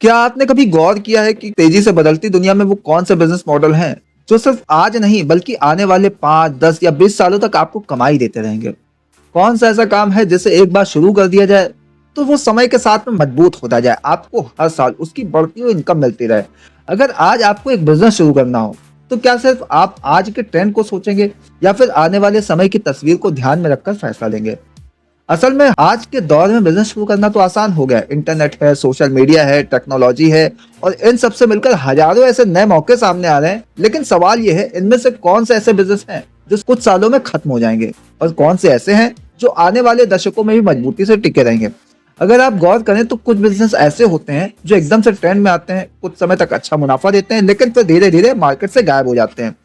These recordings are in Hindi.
क्या आपने कभी गौर किया है कि तेजी से बदलती दुनिया में वो कौन से बिजनेस मॉडल हैं जो सिर्फ आज नहीं बल्कि आने वाले 5, 10 या 20 सालों तक आपको कमाई देते रहेंगे? कौन सा ऐसा काम है जिसे एक बार शुरू कर दिया जाए तो वो समय के साथ में मजबूत होता जाए, आपको हर साल उसकी बढ़ती हुई इनकम मिलती रहे? अगर आज आपको एक बिजनेस शुरू करना हो तो क्या सिर्फ आप आज के ट्रेंड को सोचेंगे या फिर आने वाले समय की तस्वीर को ध्यान में रखकर फैसला लेंगे? असल में आज के दौर में बिजनेस शुरू करना तो आसान हो गया है। इंटरनेट है, सोशल मीडिया है, टेक्नोलॉजी है और इन सब से मिलकर हजारों ऐसे नए मौके सामने आ रहे हैं। लेकिन सवाल यह है, इनमें से कौन से ऐसे बिजनेस हैं जो कुछ सालों में खत्म हो जाएंगे और कौन से ऐसे हैं जो आने वाले दशकों में भी मजबूती से टिके रहेंगे? अगर आप गौर करें तो कुछ बिजनेस ऐसे होते हैं जो एकदम से ट्रेंड में आते हैं, कुछ समय तक अच्छा मुनाफा देते हैं, लेकिन फिर धीरे धीरे मार्केट से गायब हो जाते हैं।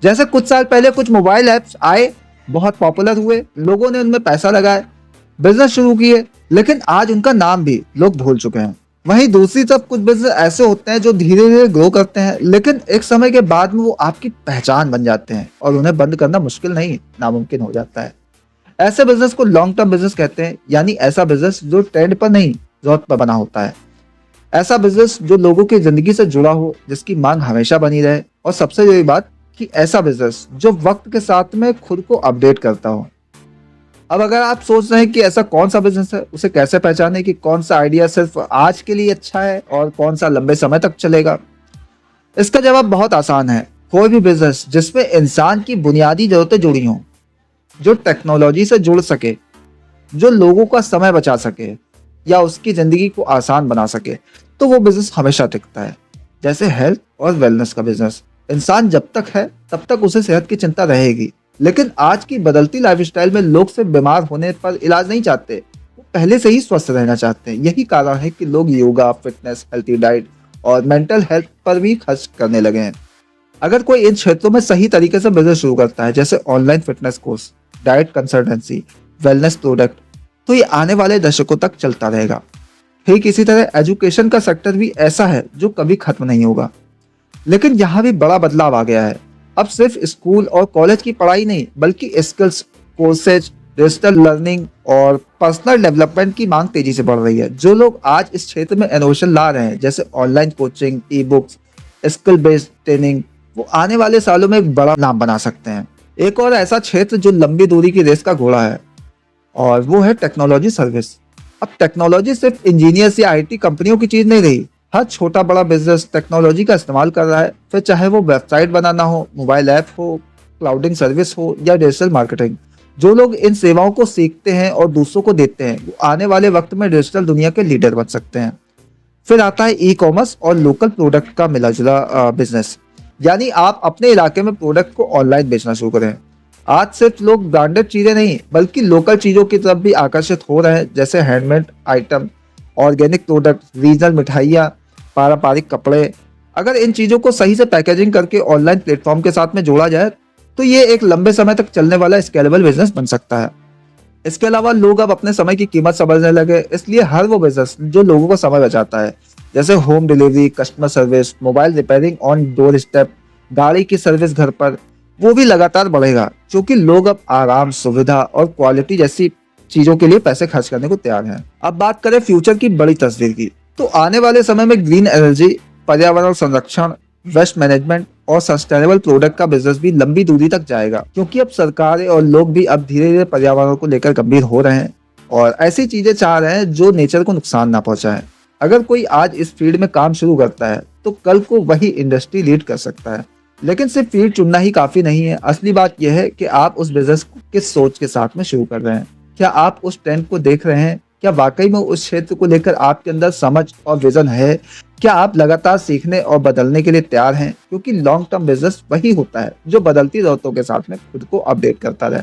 जैसे कुछ साल पहले कुछ मोबाइल ऐप्स आए, बहुत पॉपुलर हुए, लोगों ने उनमें पैसा लगाया, बिजनेस शुरू किए, लेकिन आज उनका नाम भी लोग भूल चुके हैं। वहीं दूसरी तरफ कुछ बिजनेस ऐसे होते हैं जो धीरे धीरे ग्रो करते हैं, लेकिन एक समय के बाद में वो आपकी पहचान बन जाते हैं और उन्हें बंद करना मुश्किल नहीं, नामुमकिन हो जाता है। ऐसे बिजनेस को लॉन्ग टर्म बिजनेस कहते हैं, यानी ऐसा बिजनेस जो ट्रेंड पर नहीं, जरूरत पर बना होता है। ऐसा बिजनेस जो लोगों की जिंदगी से जुड़ा हो, जिसकी मांग हमेशा बनी रहे, और सबसे बड़ी बात कि ऐसा बिजनेस जो वक्त के साथ में खुद को अपडेट करता हो। अब अगर आप सोच रहे हैं कि ऐसा कौन सा बिजनेस है, उसे कैसे पहचाने कि कौन सा आइडिया सिर्फ आज के लिए अच्छा है और कौन सा लंबे समय तक चलेगा, इसका जवाब बहुत आसान है। कोई भी बिजनेस जिसमें इंसान की बुनियादी जरूरतें जुड़ी हों, जो टेक्नोलॉजी से जुड़ सके, जो लोगों का समय बचा सके या उसकी जिंदगी को आसान बना सके, तो वो बिजनेस हमेशा टिकता है। जैसे हेल्थ और वेलनेस का बिजनेस, इंसान जब तक है तब तक उसे सेहत की चिंता रहेगी, लेकिन आज की बदलती लाइफस्टाइल में लोग सिर्फ बीमार होने पर इलाज नहीं चाहते, वो पहले से ही स्वस्थ रहना चाहते हैं। यही कारण है कि लोग योगा, फिटनेस, हेल्थी डाइट और मेंटल हेल्थ पर भी खर्च करने लगे हैं। अगर कोई इन क्षेत्रों में सही तरीके से बिजनेस शुरू करता है, जैसे online fitness course, diet consultancy, wellness product, तो ये आने वाले दशकों तक चलता रहेगा। ठीक इसी तरह एजुकेशन का सेक्टर भी ऐसा है जो कभी खत्म नहीं होगा, लेकिन यहाँ भी बड़ा बदलाव आ गया है। अब सिर्फ स्कूल और कॉलेज की पढ़ाई नहीं, बल्कि स्किल्स, कोर्सेज, डिजिटल लर्निंग और पर्सनल डेवलपमेंट की मांग तेजी से बढ़ रही है। जो लोग आज इस क्षेत्र में इनोवेशन ला रहे हैं, जैसे online coaching, e books, skill based training, वो आने वाले सालों में एक बड़ा नाम बना सकते हैं। एक और ऐसा क्षेत्र जो लंबी दूरी की रेस का घोड़ा है, और वो है टेक्नोलॉजी सर्विस। अब टेक्नोलॉजी सिर्फ इंजीनियर्स या आईटी कंपनियों की चीज नहीं रही। हर छोटा बड़ा बिजनेस टेक्नोलॉजी का इस्तेमाल कर रहा है, फिर चाहे वो वेबसाइट बनाना हो, मोबाइल ऐप हो, क्लाउडिंग सर्विस हो या डिजिटल मार्केटिंग। जो लोग इन सेवाओं को सीखते हैं और दूसरों को देते हैं, वो आने वाले वक्त में डिजिटल दुनिया के लीडर बन सकते हैं। फिर आता है ई कॉमर्स और लोकल प्रोडक्ट का मिला जुला बिजनेस, यानी आप अपने इलाके में प्रोडक्ट को ऑनलाइन बेचना शुरू करें। आज सिर्फ लोग ब्रांडेड चीजें नहीं बल्कि लोकल चीजों की तरफ भी आकर्षित हो रहे हैं, जैसे handmade item, organic product, regional मिठाइयाँ, पारंपरिक कपड़े। अगर इन चीजों को सही से पैकेजिंग करके ऑनलाइन प्लेटफॉर्म के साथ में जोड़ा जाए तो ये एक लंबे समय तक चलने वाला स्केलेबल बिजनेस बन सकता है। इसके अलावा लोग अब अपने समय की कीमत समझने लगे, इसलिए हर वो बिजनेस जो लोगों को समय बचाता है, जैसे home delivery, customer service, mobile repairing on door step, गाड़ी की सर्विस घर पर, वो भी लगातार बढ़ेगा, क्योंकि लोग अब आराम, सुविधा और क्वालिटी जैसी चीजों के लिए पैसे खर्च करने को तैयार हैं। अब बात करें फ्यूचर की बड़ी तस्वीर की, तो आने वाले समय में ग्रीन एनर्जी, पर्यावरण संरक्षण, वेस्ट मैनेजमेंट और सस्टेनेबल प्रोडक्ट का बिजनेस भी लंबी दूरी तक जाएगा, क्योंकि अब सरकारें और लोग भी अब धीरे धीरे पर्यावरण को लेकर गंभीर हो रहे हैं और ऐसी चीजें चाह रहे हैं जो नेचर को नुकसान ना पहुंचाएं। अगर कोई आज इस फील्ड में काम शुरू करता है तो कल को वही इंडस्ट्री लीड कर सकता है। लेकिन सिर्फ फील्ड चुनना ही काफी नहीं है, असली बात यह है कि आप उस बिजनेस को किस सोच के साथ में शुरू कर रहे हैं। क्या आप उस ट्रेंड को देख रहे हैं? क्या वाकई में उस क्षेत्र को लेकर आपके अंदर समझ और विजन है? क्या आप लगातार सीखने और बदलने के लिए तैयार हैं? क्योंकि लॉन्ग टर्म बिजनेस वही होता है जो बदलती जरूरतों के साथ में खुद को अपडेट करता रहे।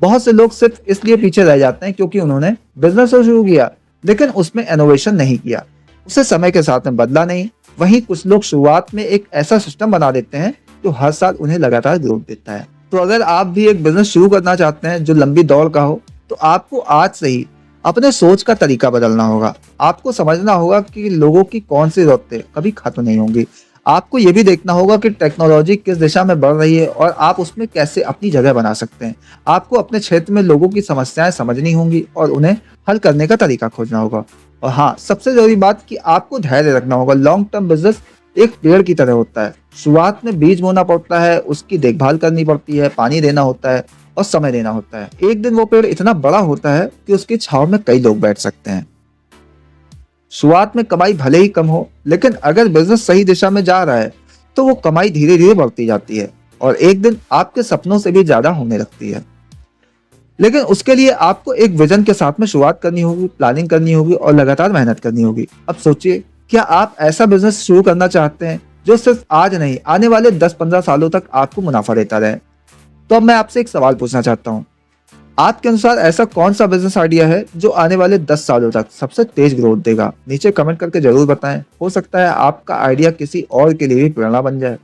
बहुत से लोग सिर्फ इसलिए पीछे रह जाते हैं क्योंकि उन्होंने बिजनेस तो शुरू किया, लेकिन उसमें इनोवेशन नहीं किया, उसे समय के साथ में बदला नहीं। वहीं कुछ लोग शुरुआत में एक ऐसा सिस्टम बना देते हैं जो हर साल उन्हें लगातार ग्रोथ देता है। तो अगर आप भी एक बिजनेस शुरू करना चाहते हैं जो लंबी दौड़ का हो, तो आपको आज से ही अपने सोच का तरीका बदलना होगा। आपको समझना होगा कि लोगों की कौन सी जरूरतें कभी खत्म नहीं होंगी। आपको ये भी देखना होगा कि टेक्नोलॉजी किस दिशा में बढ़ रही है और आप उसमें कैसे अपनी जगह बना सकते हैं। आपको अपने क्षेत्र में लोगों की समस्याएं समझनी होंगी और उन्हें हल करने का तरीका खोजना होगा। और हाँ, सबसे जरूरी बात कि आपको धैर्य रखना होगा। लॉन्ग टर्म बिजनेस एक पेड़ की तरह होता है। शुरुआत में बीज बोना पड़ता है, उसकी देखभाल करनी पड़ती है, पानी देना होता है और समय देना होता है। एक दिन वो पेड़ इतना बड़ा होता है कि उसकी छांव में कई लोग बैठ सकते हैं। शुरुआत में कमाई भले ही कम हो, लेकिन अगर बिजनेस सही दिशा में जा रहा है तो वो कमाई धीरे धीरे बढ़ती जाती है और एक दिन आपके सपनों से भी ज्यादा होने लगती है। लेकिन उसके लिए आपको एक विजन के साथ में शुरुआत करनी होगी, प्लानिंग करनी होगी और लगातार मेहनत करनी होगी। अब सोचिए, क्या आप ऐसा बिजनेस शुरू करना चाहते हैं जो सिर्फ आज नहीं, आने वाले 10-15 सालों तक आपको मुनाफा देता रहे? तो अब मैं आपसे एक सवाल पूछना चाहता हूँ, आपके अनुसार ऐसा कौन सा बिजनेस आइडिया है जो आने वाले 10 सालों तक सबसे तेज ग्रोथ देगा? नीचे कमेंट करके जरूर बताएं। हो सकता है आपका आइडिया किसी और के लिए भी प्रेरणा बन जाए।